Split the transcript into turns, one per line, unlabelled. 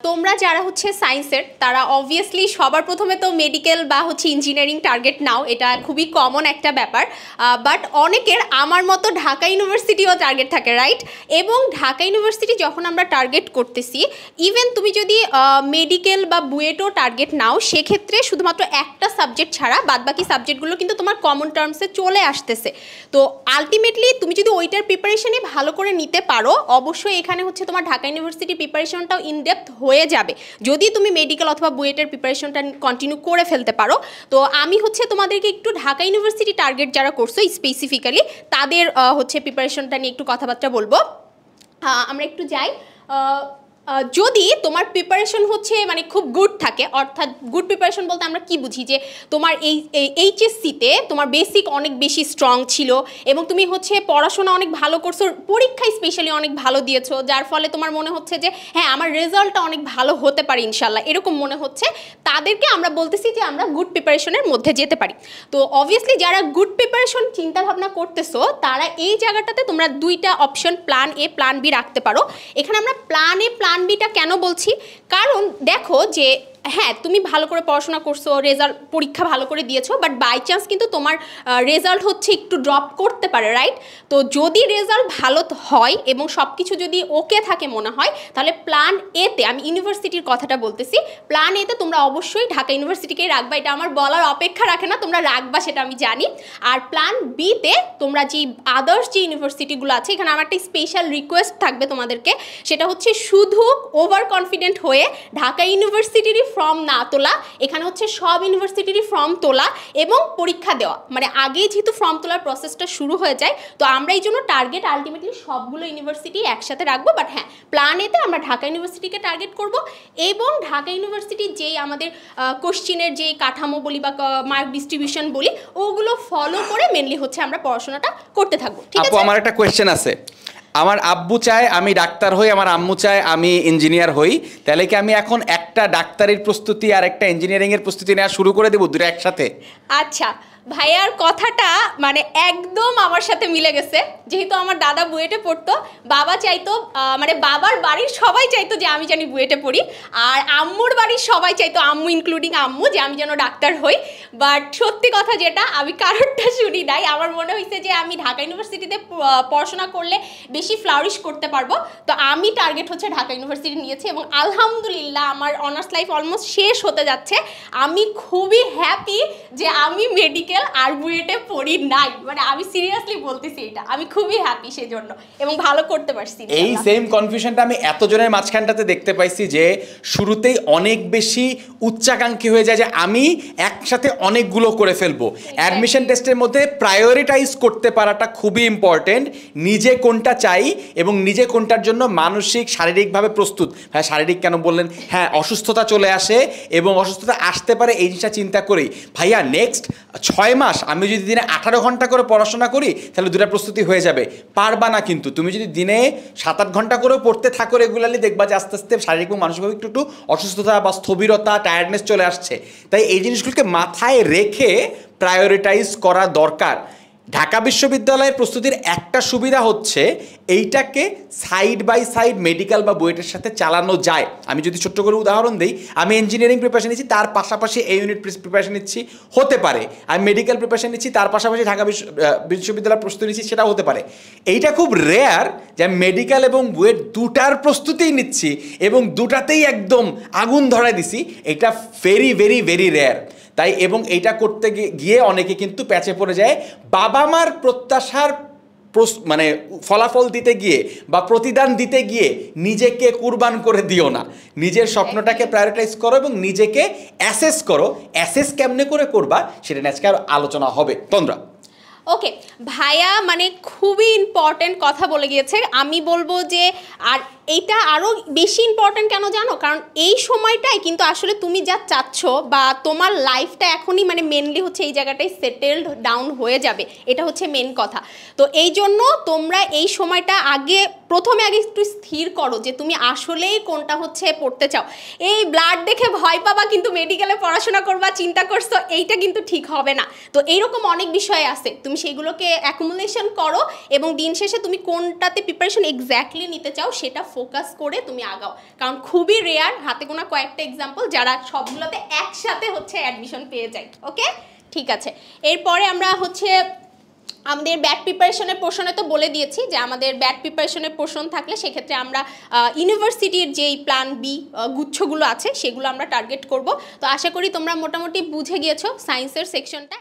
তোমরা যারা হচ্ছে সায়েন্সের তারা অবভিয়াসলি সবার প্রথমে তো মেডিকেল বা হচ্ছে ইঞ্জিনিয়ারিং টার্গেট নাও, এটা খুবই কমন একটা ব্যাপার। বাট অনেকের আমার মতো ঢাকা ইউনিভার্সিটিও টার্গেট থাকে, রাইট? এবং ঢাকা ইউনিভার্সিটি যখন আমরা টার্গেট করতেছি, ইভেন তুমি যদি মেডিকেল বা বুয়েটও টার্গেট নাও, সেক্ষেত্রে শুধুমাত্র একটা সাবজেক্ট ছাড়া বাদবাকি সাবজেক্টগুলো কিন্তু তোমার কমন টার্মসে চলে আসতেছে। তো আলটিমেটলি তুমি যদি ওইটার প্রিপারেশনই ভালো করে নিতে পারো, অবশ্যই এখানে হচ্ছে তোমার ঢাকা ইউনিভার্সিটি প্রিপারেশনটাও ইনডেপথ হয়ে যাবে যদি তুমি মেডিকেল অথবা বুয়েটের প্রিপারেশনটা কন্টিনিউ করে ফেলতে পারো। তো আমি হচ্ছে তোমাদেরকে একটু ঢাকা ইউনিভার্সিটি টার্গেট যারা করছো স্পেসিফিক্যালি তাদের হচ্ছে প্রিপারেশনটা নিয়ে একটু কথাবার্তা বলবো। আমরা একটু যাই। যদি তোমার প্রিপারেশন হচ্ছে মানে খুব গুড থাকে, অর্থাৎ গুড প্রিপারেশন বলতে আমরা কি বুঝি, যে তোমার এই এইচএসসিতে তোমার বেসিক অনেক বেশি স্ট্রং ছিল এবং তুমি হচ্ছে পড়াশোনা অনেক ভালো করছো, পরীক্ষায় স্পেশালি অনেক ভালো দিয়েছো, যার ফলে তোমার মনে হচ্ছে যে হ্যাঁ আমার রেজাল্টটা অনেক ভালো হতে পারে ইনশাল্লাহ, এরকম মনে হচ্ছে, তাদেরকে আমরা বলতেছি যে আমরা গুড প্রিপারেশনের মধ্যে যেতে পারি। তো অবভিয়াসলি যারা গুড প্রিপারেশন চিন্তা ভাবনা করতেছো তারা এই জায়গাটাতে তোমরা দুইটা option plan A plan B রাখতে পারো। এখানে আমরা প্ল্যান এ প্ল্যান বিটা কেন বলছি, কারণ দেখো যে হ্যাঁ তুমি ভালো করে পড়াশোনা করছো, রেজাল্ট পরীক্ষা ভালো করে দিয়েছো, বাট বাই চান্স কিন্তু তোমার রেজাল্ট হচ্ছে একটু ড্রপ করতে পারে, রাইট? তো যদি রেজাল্ট ভালো হয় এবং সব কিছু যদি ওকে থাকে মনে হয়, তাহলে প্ল্যান এতে, আমি ইউনিভার্সিটির কথাটা বলতেছি, প্ল্যান এতে তোমরা অবশ্যই ঢাকা ইউনিভার্সিটিকেই রাখবা, এটা আমার বলার অপেক্ষা রাখে না, তোমরা রাখবা সেটা আমি জানি। আর প্ল্যান বিতে তোমরা যে আদার্স যে ইউনিভার্সিটিগুলো আছে, এখানে আমার একটা স্পেশাল রিকোয়েস্ট থাকবে তোমাদেরকে, সেটা হচ্ছে শুধু ওভার কনফিডেন্ট হয়ে ঢাকা ইউনিভার্সিটিরই ফর্ম না তোলা, এখানে হচ্ছে সব ইউনিভার্সিটিরই ফর্ম তোলা এবং পরীক্ষা দেওয়া, মানে আগেই যেহেতু ফর্ম তোলার প্রসেসটা শুরু হয়ে যায়, তো আমরা এই জন্য টার্গেট আলটিমেটলি সবগুলো ইউনিভার্সিটি একসাথে রাখবো। বাট হ্যাঁ প্ল্যান এতে আমরা ঢাকা ইউনিভার্সিটিকে টার্গেট করব এবং ঢাকা ইউনিভার্সিটির যেই আমাদের কোশ্চিনের যেই কাঠামো বলি বা মার্ক ডিস্ট্রিবিউশন বলি, ওগুলো ফলো করে মেনলি হচ্ছে আমরা পড়াশোনাটা করতে থাকবো। ঠিক আছে?
আমার একটা কোয়েশ্চেন আছে, আমার আব্বু চায় আমি ডাক্তার হই, আমার আম্মু চায় আমি ইঞ্জিনিয়ার হই, তাহলে কি আমি এখন একটা ডাক্তারির প্রস্তুতি আর একটা ইঞ্জিনিয়ারিংয়ের প্রস্তুতি নেওয়া শুরু করে দেবো দুটো একসাথে?
আচ্ছা, ভাইয়ার কথাটা মানে একদম আমার সাথে মিলে গেছে। যেহেতু আমার দাদা বুয়েটে পড়তো, বাবা চাইতো, মানে বাবার বাড়ির সবাই চাইতো যে আমি জানি বুয়েটে পড়ি, আর আম্মুর বাড়ির সবাই চাইতো, আম্মু ইনক্লুডিং আম্মু, যে আমি যেন ডাক্তার হই। বাট সত্যি কথা যেটা, আমি কারোরটা শুনি নাই, আমার মনে হয়েছে যে আমি ঢাকা ইউনিভার্সিটিতে পড়াশোনা করলে বেশি ফ্লারিশ করতে পারবো, তো আমি টার্গেট হচ্ছে ঢাকা ইউনিভার্সিটি নিয়েছি এবং আলহামদুলিল্লাহ আমার অনার্স লাইফ অলমোস্ট শেষ হতে যাচ্ছে। আমি খুবই হ্যাপি যে আমি মেডিকেল আর বুয়েটে পড়ি নাই, মানে আমি সিরিয়াসলি বলতেছি, এটা আমি খুবই হ্যাপি সেজন্য, এবং ভালো করতে পারছি।
এই সেম কনফিউশনটা আমি এতজনের মাঝখানটাতে দেখতে পাইছি যে শুরুতেই অনেক বেশি উচ্চাকাঙ্ক্ষী হয়ে যায় যে আমি একসাথে অনেকগুলো করে ফেলবো। অ্যাডমিশন টেস্টের মধ্যে প্রায়োরিটাইজ করতে পারাটা খুবই ইম্পর্টেন্ট, নিজে কোনটা চাই এবং নিজে কোনটার জন্য মানসিক শারীরিকভাবে প্রস্তুত। হ্যাঁ শারীরিক কেন বললেন, হ্যাঁ অসুস্থতা চলে আসে এবং অসুস্থতা আসতে পারে এই জিনিসটা চিন্তা করি, ভাইয়া নেক্সট 6 মাস আমি যদি দিনে 18 ঘন্টা করে পড়াশোনা করি তাহলে দুটা প্রস্তুতি হয়ে যাবে, পারবা না। কিন্তু তুমি যদি দিনে 7-8 ঘন্টা করে পড়তে থাকো রেগুলারলি, দেখবা যে আস্তে আস্তে শারীরিক এবং মানসিকভাবে একটু একটু অসুস্থতা বা স্থবিরতা, টায়ার্ডনেস চলে আসছে। তাই এই জিনিসগুলোকে মাথায় রেখে প্রায়োরিটাইজ করা দরকার। ঢাকা বিশ্ববিদ্যালয়ের প্রস্তুতির একটা সুবিধা হচ্ছে এইটাকে সাইড বাই সাইড মেডিকেল বা বুয়েটের সাথে চালানো যায়। আমি যদি ছোট্ট করে উদাহরণ দিই, আমি ইঞ্জিনিয়ারিং প্রিপারেশন নিচ্ছি, তার পাশাপাশি এই ইউনিট প্রিপারেশন নিচ্ছি, হতে পারে আমি মেডিকেল প্রিপারেশন নিচ্ছি, তার পাশাপাশি ঢাকা বিশ্ববিদ্যালয়ের প্রস্তুতি নিচ্ছি, সেটাও হতে পারে। এইটা খুব রেয়ার যে আমি মেডিকেল এবং বুয়েট দুটার প্রস্তুতিই নিচ্ছি এবং দুটাতেই একদম আগুন ধরায় দিছি, এটা ভেরি ভেরি ভেরি রেয়ার। তাই এবং এইটা করতে গিয়ে অনেকে কিন্তু প্যাচে পড়ে যায়। বাবা মার প্রত্যাশার মানে ফলাফল দিতে গিয়ে বা প্রতিদান দিতে গিয়ে নিজেকে কুরবান করে দিও না, নিজের স্বপ্নটাকে প্রায়োরিটাইজ করো এবং নিজেকে অ্যাসেস করো। অ্যাসেস কেমনে করে করবা সেটা নিয়ে আজকে আলোচনা হবে। তন্দ্রা
ওকে, ভাইয়া মানে খুবই ইম্পর্টেন্ট কথা বলে গিয়েছে। আমি বলবো যে আর এইটা আরও বেশি ইম্পর্টেন্ট কেন জানো, কারণ এই সময়টাই কিন্তু আসলে তুমি যা চাচ্ছ বা তোমার লাইফটা এখনই মানে মেনলি হচ্ছে এই জায়গাটায় সেটেলড ডাউন হয়ে যাবে, এটা হচ্ছে মেন কথা। তো এই জন্য তোমরা এই সময়টা প্রথমে আগে একটু স্থির করো যে তুমি আসলেই কোনটা হচ্ছে পড়তে চাও। এই ব্লাড দেখে ভয় পাবা কিন্তু মেডিকেলে পড়াশোনা করবা চিন্তা করছো, এইটা কিন্তু ঠিক হবে না। তো এইরকম অনেক বিষয় আছে, তুমি তুমি সেইগুলোকে অ্যাকুমুলেশন করো এবং দিন শেষে তুমি কোনটাতে প্রিপারেশন এক্স্যাক্টলি নিতে চাও সেটা ফোকাস করে তুমি আগাও, কারণ খুবই রেয়ার, হাতে গোনা কয়েকটা এক্সাম্পল যারা সবগুলোতে একসাথে হচ্ছে অ্যাডমিশন পেয়ে যায়। ওকে, ঠিক আছে। এরপরে আমরা হচ্ছে আমাদের ব্যাট প্রিপারেশনের পোর্শনে তো বলে দিয়েছি যে আমাদের ব্যাট প্রিপারেশনের পোর্শন থাকলে সেক্ষেত্রে আমরা ইউনিভার্সিটির যেই প্ল্যান বি গুচ্ছগুলো আছে সেগুলো আমরা টার্গেট করব। তো আশা করি তোমরা মোটামুটি বুঝে গিয়েছো সায়েন্সের সেকশনটা।